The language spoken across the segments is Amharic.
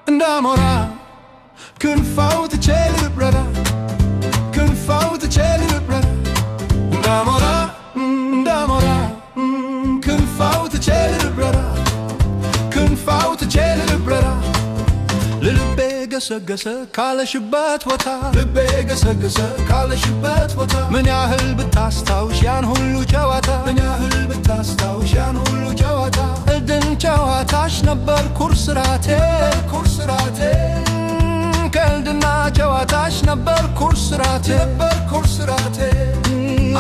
እንዳሞራ ክንፋው ትቼል ልብረራ ክንፋው ትቼል ልብረራ እንዳሞራ ክንፋው ትቼል ልብረራ ክንፋው ትቼል ልብረራ ልቤ ገሰገሰ ካለሽበት ቦታ ልቤ ገሰገሰ ካለሽበት ቦታ ምን ያህል ብታስታውሽ ያን ሁሉ ጨዋታ ምን ያህል ብታስታውሽ ያን ሁሉ ጨዋታ እድን ጨዋታሽ ነበር ኩርስራቴ ኩርስራቴ ቀልድና ጨዋታሽ ነበር ኩርስራቴ ኩርስራቴ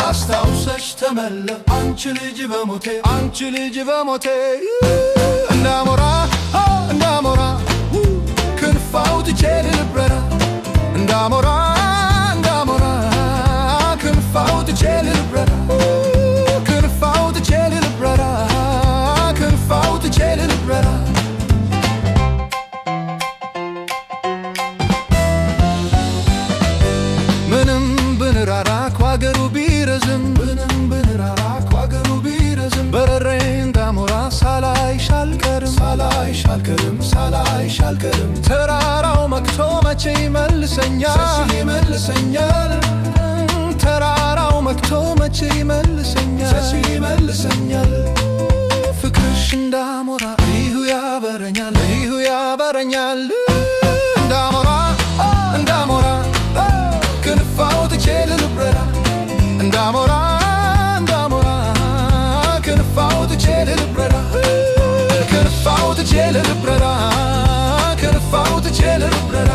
አስታውሰሽ ተመለስ አንቺ ልጅ በሞቴ አንቺ ልጅ በሞቴ እንዳሞራ ክንፋው ትቼል ልብረራ እንዳሞራ ክንፋው ትቼል ልብረራ ክንፋው ትቼል ልብረራ ክንፋው ትቼል ልብረራ ምንም ብንራራቅ ዋገሩ ቢረዝም ምንም ብንራራቅ ዋገሩ ቢረዝም በረሬ እንዳሞራ ሳላይሽ አልቀርም ሳላይሽ አልቀርም ሳላይሽ አልቀርም ተራራው መክቶ መቼ ይመልሰኛል ይመልሰኛል ተራራው መክቶ መቼ ይመልሰኛል ይመልሰኛል ፍቅርሽ እንዳሞራ ይሁ ያበረኛል ይሁ ያበረኛል እንዳሞራ ክንፋው ትቼል ልብረራ እንዳሞራ ክንፋው ትቼል ልብረራ ክንፋው ትቼል ልብረራ ክንፋው ትቼል ልብረራ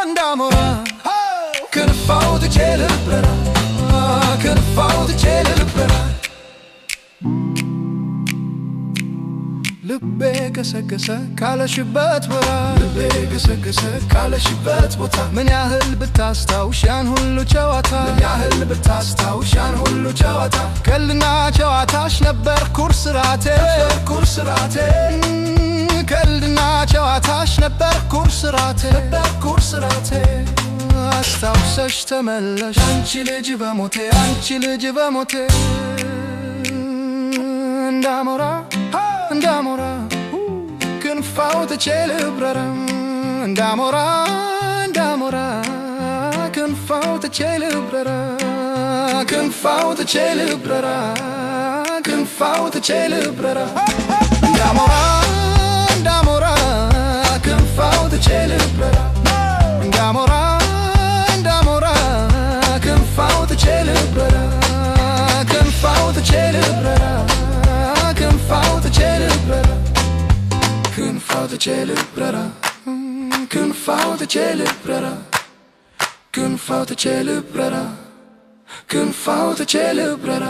እንዳሞራ ክንፋው ትቼል ልብረራ ክንፋው ትቼል ልብረራ ልቤ ገሰገሰ ካለሽበት ቦታ ልቤ ገሰገሰ ካለሽበት ቦታ ምን ያህል ብታስታውሽ ያን ሁሉ ጨዋታ ምን ያህል ብታስታውሽ ያን ሁሉ ጨዋታ ቀልድና ጨዋታሽ ነበር ኩርስራቴ ኩርስራቴ ቀልድና ጨዋታሽ ነበር ኩርስራቴ ኩርስራቴ አስታውሰሽ ተመለሽ አንቺ ልጅ በሞቴ አንቺ ልጅ በሞቴ እንዳሞራ ክንፋው ትቼል ልብረራ እንዳሞራ ክንፋው ትቼል ልብረራ ክንፋው ትቼል ልብረራ ክንፋው ትቼል ልብረራ እንዳሞራ ክንፋው ትቼል ልብረራ እንዳሞራ ክንፋው ትቼል ልብረራ ክንፋው ትቼል ልብረራ ክንፋው ትቼል ልብረራ ክንፋው ትቼል ልብረራ ክንፋው ትቼል ልብረራ ክንፋው ትቼል ልብረራ ክንፋው ትቼል ልብረራ